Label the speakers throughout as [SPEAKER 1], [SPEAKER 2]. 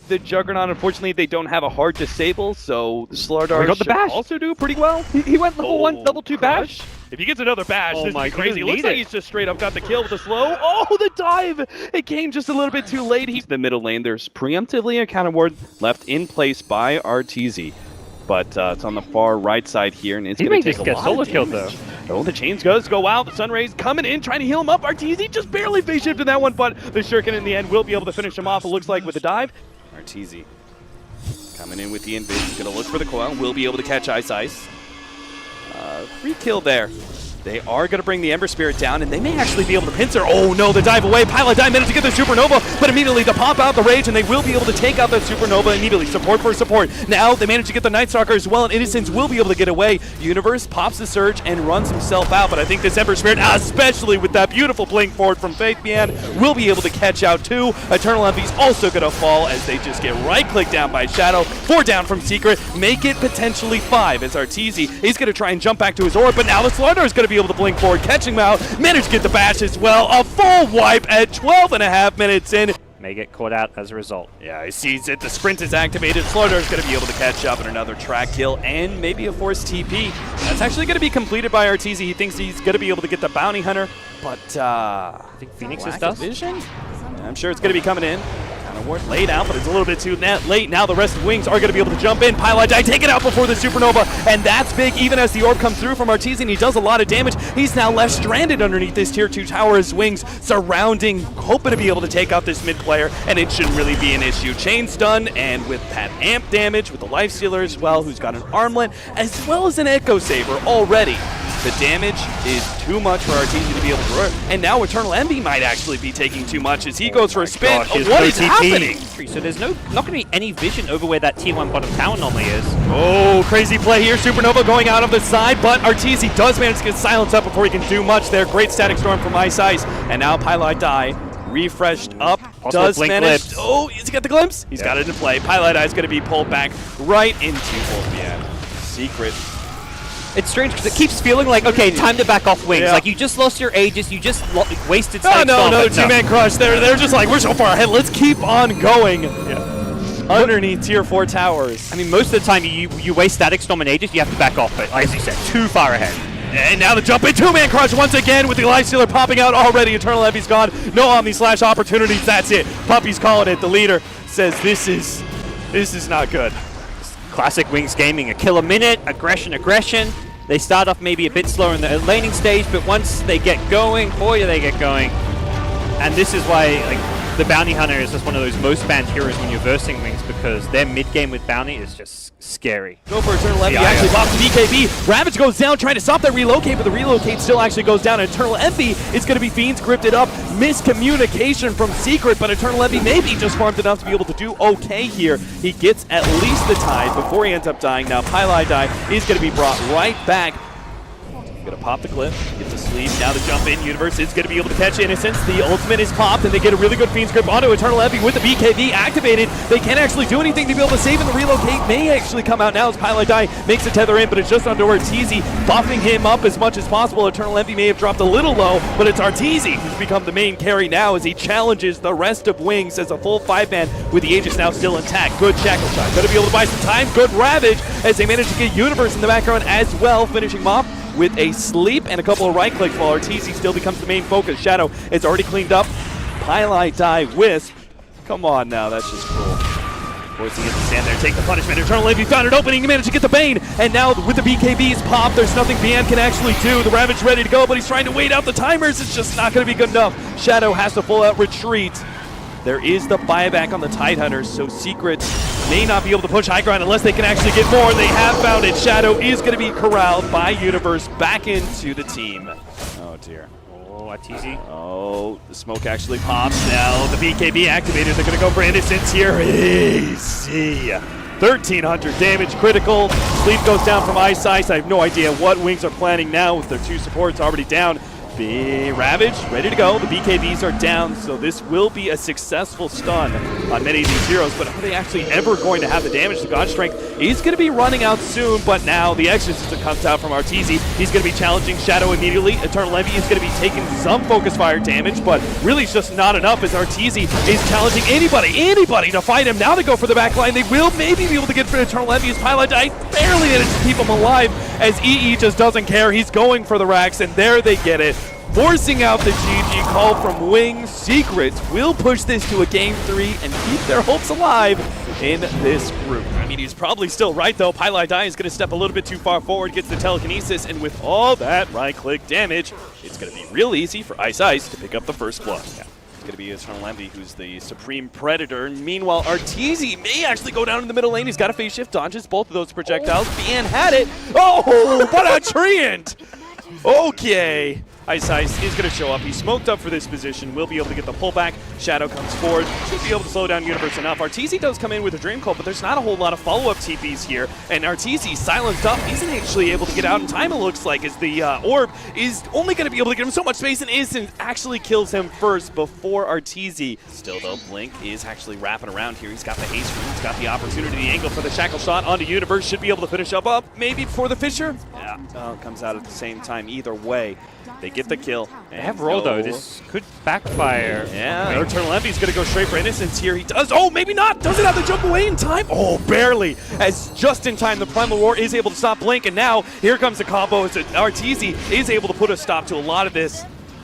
[SPEAKER 1] the Juggernaut, unfortunately, they don't have a hard disable, so the Slardar
[SPEAKER 2] got the bash.
[SPEAKER 1] also do pretty well. He went level 1, level 2 bash. If he gets another bash, this is crazy. It looks like he's just straight up got the kill with the slow. Oh, the dive! It came just a little bit too late. He's the middle lane. There's preemptively a counter ward left in place by RTZ. But it's on the far right side here, and it's going to take a lot of
[SPEAKER 2] killed though.
[SPEAKER 1] Oh, the chains does go out. The Sunrays coming in, trying to heal him up. RTZ just barely phase shifted that one, but the Shuriken in the end will be able to finish him off, it looks like, with a dive. RTZ coming in with the invis, going to look for the coil, will be able to catch Ice. Free kill there. They are going to bring the Ember Spirit down, and they may actually be able to pincer. Oh no, the dive away. Pilot dive managed to get the Supernova, but immediately to pop out the Rage, and they will be able to take out that Supernova immediately. Support for support. Now they manage to get the Night Stalker as well, and Innocence will be able to get away. Universe pops the Surge and runs himself out, but I think this Ember Spirit, especially with that beautiful blink forward from Faith Bian, will be able to catch out too. Eternal Envy's also going to fall as they just get right-clicked down by Shadow. 4 down from Secret, make it potentially 5 as Arteezy is going to try and jump back to his orb, but now the Slardar is going to be able to blink forward, catching him out, managed to get the bash as well. A full wipe at 12.5 minutes in.
[SPEAKER 2] May get caught out as a result.
[SPEAKER 1] Yeah, he sees it. The sprint is activated. Slardar is going to be able to catch up, and another track kill and maybe a forced TP. That's actually going to be completed by Arteezy. He thinks he's going to be able to get the Bounty Hunter, but I
[SPEAKER 2] think Phoenix's does.
[SPEAKER 1] Vision? I'm sure it's going to be coming in. Ward laid out, but it's a little bit too late. Now the rest of Wings are going to be able to jump in. Pylon Die, take it out before the Supernova, and that's big. Even as the orb comes through from Arteezy, he does a lot of damage. He's now left stranded underneath this tier 2 tower as Wings surrounding, hoping to be able to take out this mid player, and it shouldn't really be an issue. Chain stun, and with that amp damage, with the Life Stealer as well, who's got an armlet, as well as an Echo Saber already. The damage is too much for Arteezy to be able to work, and now Eternal Envy might actually be taking too much as he goes for a spin. What is happening?
[SPEAKER 2] So there's not going to be any vision over where that tier 1 bottom tower normally is.
[SPEAKER 1] Oh, crazy play here. Supernova going out of the side, but Arteezy does manage to get silenced up before he can do much there. Great Static Storm from Ice, and now Pylite Die refreshed up. Does manage. Glimpse. Oh, has he got the glimpse? He's got it in play. Pylite Die is going to be pulled back right into Wolfman. Secret.
[SPEAKER 2] It's strange because it keeps feeling like, okay, time to back off Wings. Yeah. Like, you just lost your Aegis, you just wasted Static Storm.
[SPEAKER 1] No, two-man crush. They're just like, we're so far ahead, let's keep on going. Yeah. Underneath tier 4 towers.
[SPEAKER 2] I mean, most of the time you waste Static Storm and Aegis, you have to back off, but like you said, too far ahead.
[SPEAKER 1] And now the jump in, two-man crush once again with the Life Stealer popping out already. Eternal Envy's gone. No Omni Slash opportunities, that's it. Puppy's calling it. The leader says this is not good.
[SPEAKER 2] Classic Wings gaming, a kill a minute, aggression. They start off maybe a bit slower in the laning stage, but once they get going, boy do they get going. And this is why the Bounty Hunter is just one of those most banned heroes when you're versing Wings, because their mid-game with Bounty is just scary.
[SPEAKER 1] Go for Eternal Envy, actually pops the BKB. Ravage goes down, trying to stop that relocate, but the relocate still actually goes down. Eternal Envy is going to be Fiends grifted up. Miscommunication from Secret, but Eternal Envy maybe just farmed enough to be able to do okay here. He gets at least the tide before he ends up dying. Now Pylai Die is going to be brought right back. Gonna pop the cliff, get the sleep, now the jump in. Universe is gonna be able to catch Innocence. The ultimate is popped, and they get a really good Fiend's Grip onto Eternal Envy with the BKB activated. They can't actually do anything to be able to save him. The relocate may actually come out now as Pylite Die makes the tether in, but it's just under Arteezy, buffing him up as much as possible. Eternal Envy may have dropped a little low, but it's Arteezy who's become the main carry now as he challenges the rest of Wings as a full 5-man with the Aegis now still intact. Good Shackle Shot, gonna be able to buy some time. Good Ravage as they manage to get Universe in the background as well, finishing him off with a sleep and a couple of right clicks while Arteezy still becomes the main focus. Shadow is already cleaned up. Pylite Die Wisp. Come on now, that's just cruel. Forcing it to stand there, take the punishment. Eternal Envy found an opening, he managed to get the Bane, and now with the BKBs popped, there's nothing Bian can actually do. The Ravage ready to go, but he's trying to wait out the timers. It's just not going to be good enough. Shadow has to full out retreat. There is the buyback on the Tidehunters, so Secret may not be able to push high ground unless they can actually get more. They have found it. Shadow is going to be corralled by Universe back into the team. Oh dear.
[SPEAKER 2] Oh, Arteezy.
[SPEAKER 1] Oh, the smoke actually pops now. The BKB activated. They're going to go for Innocence here. Easy. 1,300 damage, critical. Sleep goes down from Ice. I have no idea what Wings are planning now with their 2 supports already down. Be Ravage, ready to go. The BKBs are down, so this will be a successful stun on many of these heroes, but are they actually ever going to have the damage? The God Strength is going to be running out soon, but now the Exorcism comes out from Arteezy. He's going to be challenging Shadow immediately. Eternal Envy is going to be taking some Focus Fire damage, but really it's just not enough as Arteezy is challenging anybody to fight him. Now they go for the back line. They will maybe be able to get for Eternal Envy as Pilot Die barely managed to keep him alive as EE just doesn't care. He's going for the racks, and there they get it. Forcing out the GG call from Wings. Secrets will push this to a Game 3 and keep their hopes alive in this group. I mean, he's probably still right, though. Pilot Die is going to step a little bit too far forward, gets the telekinesis, and with all that right-click damage, it's going to be real easy for Ice Ice to pick up the first blood. Yeah. It's going to be Eternal Envy, who's the Supreme Predator. Meanwhile, Arteezy may actually go down in the middle lane. He's got a phase shift, dodges both of those projectiles. Bien had it. Oh, what a treant! Okay. Ice Ice is going to show up. He's smoked up for this position. Will be able to get the pullback. Shadow comes forward. Should be able to slow down Universe enough. Arteezy does come in with a Dream Coil, but there's not a whole lot of follow-up TPs here. And Arteezy silenced up. Isn't actually able to get out in time, it looks like, as the Orb is only going to be able to get him so much space, and Instant actually kills him first before Arteezy. Still, though, Blink is actually wrapping around here. He's got the haste room. He's got the opportunity, the angle for the shackle shot onto Universe. Should be able to finish up maybe before the Fissure. Yeah, comes out at the same time. Either way, they get the kill.
[SPEAKER 2] They have roll, though. This could backfire.
[SPEAKER 1] Yeah, Eternal Envy's going to go straight for Innocence here. He does. Oh, maybe not. Doesn't have to jump away in time. Oh, barely. As just in time, the Primal Roar is able to stop Blink. And now, here comes the combo as Arteezy is able to put a stop to a lot of this.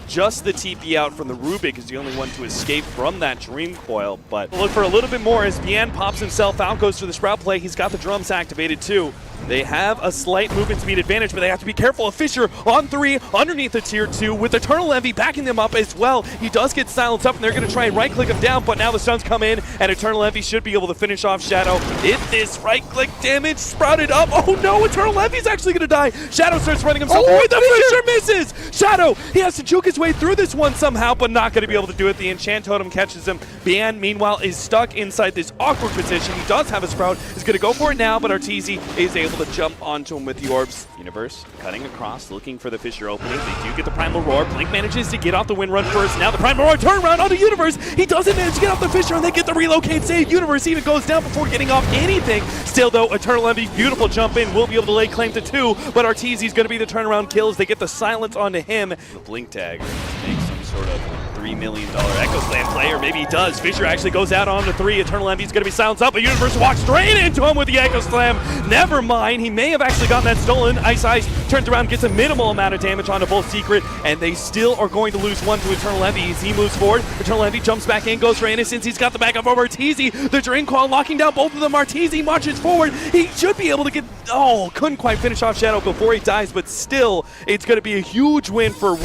[SPEAKER 1] Just the TP out from the Rubik is the only one to escape from that Dream Coil. But look for a little bit more as Bien pops himself out, goes for the Sprout play. He's got the drums activated too. They have a slight movement speed advantage, but they have to be careful. A Fissure on 3 underneath the tier 2 with Eternal Envy backing them up as well. He does get silenced up, and they're going to try and right-click him down, but now the stuns come in, and Eternal Envy should be able to finish off Shadow. If this right-click damage sprouted up, oh no, Eternal Envy's actually going to die. Shadow starts running himself away. The Fissure misses! Shadow, he has to juke his way through this one somehow, but not going to be able to do it. The Enchant Totem catches him. Bien, meanwhile, is stuck inside this awkward position. He does have a Sprout. He's going to go for it now, but Arteezy is able to jump onto him with the orbs. Universe cutting across, looking for the Fissure opening. They do get the Primal Roar. Blink manages to get off the win run first. Now the Primal Roar turn around onto Universe. He doesn't manage to get off the Fissure, and they get the relocate save. Universe even goes down before getting off anything. Still, though, Eternal Envy, beautiful jump in, will be able to lay claim to 2, but Arteezy's going to be the turnaround kills. They get the silence onto him. The Blink tag makes some sort of $3 million Echo Slam play, or maybe he does. Fissure actually goes out onto 3. Eternal Envy's going to be silenced up, but Universe walks straight into him with the Echo Slam. Never mind, he may have actually gotten that stolen. Ice Ice turns around, gets a minimal amount of damage onto both Secret, and they still are going to lose one to Eternal Envy as he moves forward. Eternal Envy jumps back in, goes for Innocence. He's got the backup of Arteezy. The Drain Coil locking down both of them. Arteezy marches forward. He should be able to get... Oh, couldn't quite finish off Shadow before he dies, but still, it's going to be a huge win for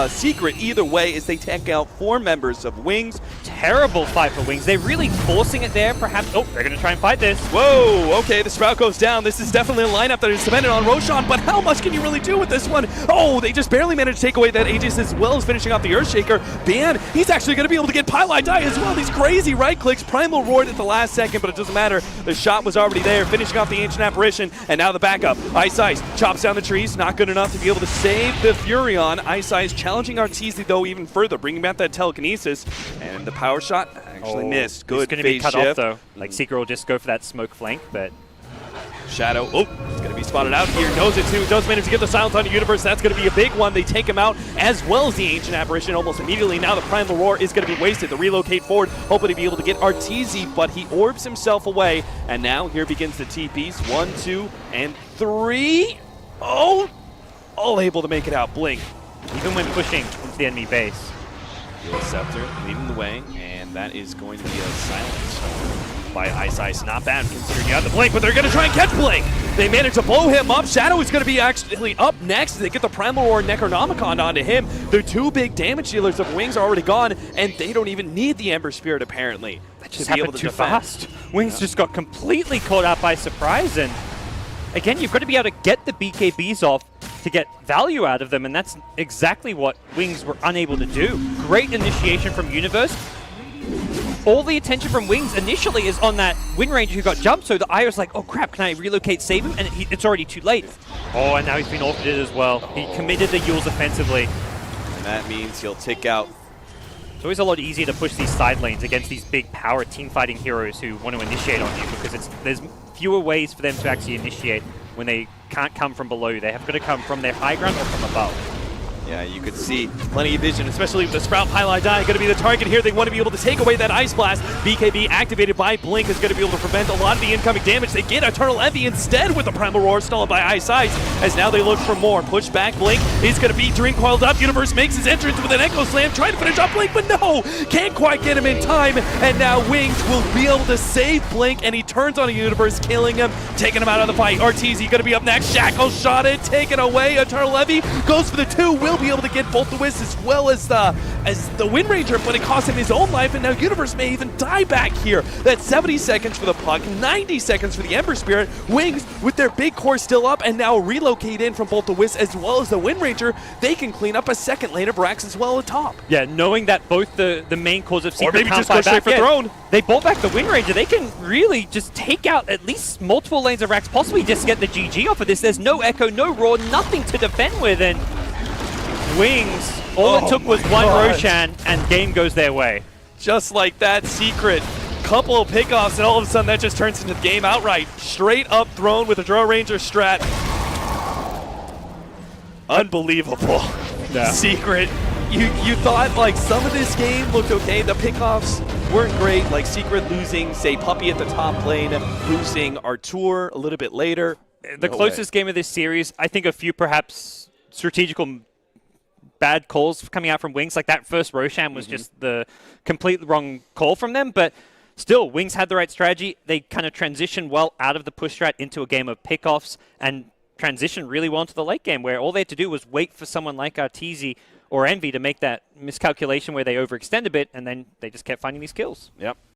[SPEAKER 1] Secret either way as they take out 4 members of Wings.
[SPEAKER 2] Terrible fight for Wings. They're really forcing it there, perhaps. Oh, they're going to try and fight this.
[SPEAKER 1] Whoa, okay, the Sprout goes down. This is definitely a lineup that is dependent on Roshan, but how much can you really do with this one? Oh, they just barely managed to take away that Aegis as well as finishing off the Earthshaker. Bien, he's actually going to be able to get Pilot Die as well. These crazy right clicks. Primal roared at the last second, but it doesn't matter. The shot was already there, finishing off the Ancient Apparition, and now the backup. Ice Ice chops down the trees, not good enough to be able to save the Furion. Ice Ice challenging Arteezy though even further, bringing back that telekinesis, and the power shot actually missed. Good
[SPEAKER 2] phase shift. It's going to be cut off though. Like Secret will just go for that smoke flank, but
[SPEAKER 1] Shadow, oh, it's going to be spotted out here. Knows it too. Does manage to get the silence on the Universe. That's going to be a big one. They take him out as well as the Ancient Apparition almost immediately. Now the Primal Roar is going to be wasted. The relocate forward, hoping to be able to get Arteezy, but he orbs himself away. And now here begins the TPs. 1, 2, and 3. Oh, all able to make it out. Blink.
[SPEAKER 2] Even when pushing into the enemy base.
[SPEAKER 1] Dual Scepter leading the way, and that is going to be a silence by Ice Ice. Not bad considering you have the Blink, but they're going to try and catch Blink. They manage to blow him up. Shadow is going to be actually up next. They get the Primal Roar Necronomicon onto him. The 2 big damage dealers of Wings are already gone, and they don't even need the Ember Spirit apparently.
[SPEAKER 2] That just happened too fast. Wings just got completely caught out by surprise, and again, you've got to be able to get the BKBs off to get value out of them, and that's exactly what Wings were unable to do. Great initiation from Universe. All the attention from Wings initially is on that Wind Ranger who got jumped, so the Io's like, oh crap, can I relocate, save him? And it's already too late. Oh, and now he's been orphaned as well. He committed the Yules offensively.
[SPEAKER 3] that means he'll tick out.
[SPEAKER 2] It's always a lot easier to push these side lanes against these big power team-fighting heroes who want to initiate on you, because there's fewer ways for them to actually initiate when they can't come from below you. They have got to come from their high ground or from above.
[SPEAKER 3] Yeah, you could see
[SPEAKER 1] Plenty of vision, especially with the Sprout Pylon Die going to be the target here. They want to be able to take away that Ice Blast. BKB activated by Blink is going to be able to prevent a lot of the incoming damage. They get Eternal Envy instead with the Primal Roar stolen by Ice, as now they look for more. Push back, Blink is going to be Drink Coiled Up. Universe makes his entrance with an Echo Slam, trying to finish off Blink, but no! Can't quite get him in time, and now Wings will be able to save Blink, and he turns on a Universe, killing him, taking him out of the fight. RTZ going to be up next. Shackle shot it, taken away. Eternal Envy goes for the 2, will be able to get both the Wiz as well as the Wind Ranger, but it cost him his own life, and now Universe may even die back here. That's 70 seconds for the Puck, 90 seconds for the Ember Spirit. Wings, with their big core still up, and now relocate in from both the Wiz as well as the Wind Ranger, they can clean up a second lane of Rax as well at top.
[SPEAKER 2] Yeah, knowing that both the main cause of Secret
[SPEAKER 1] or maybe
[SPEAKER 2] can't
[SPEAKER 1] just go
[SPEAKER 2] fight
[SPEAKER 1] straight
[SPEAKER 2] back
[SPEAKER 1] for
[SPEAKER 2] yet,
[SPEAKER 1] Throne.
[SPEAKER 2] They bought back the Wind Ranger. They can really just take out at least multiple lanes of Rax, possibly just get the GG off of this. There's no Echo, no Roar, nothing to defend with, and Wings, all it took was one Roshan, and game goes their way.
[SPEAKER 1] Just like that, Secret. Couple of pickoffs, and all of a sudden that just turns into the game outright. Straight up Throne with a Draw Ranger strat. Unbelievable.
[SPEAKER 2] Yeah.
[SPEAKER 1] Secret. You thought like some of this game looked okay. The pickoffs weren't great. Like Secret losing, say, Puppey at the top lane, losing Artur a little bit later.
[SPEAKER 2] The closest game of this series, I think a few perhaps strategical bad calls coming out from Wings. Like that first Roshan was just the complete wrong call from them, but still, Wings had the right strategy. They kind of transitioned well out of the push strat into a game of pickoffs and transitioned really well into the late game, where all they had to do was wait for someone like Arteezy or Envy to make that miscalculation where they overextend a bit, and then they just kept finding these kills.
[SPEAKER 3] Yep.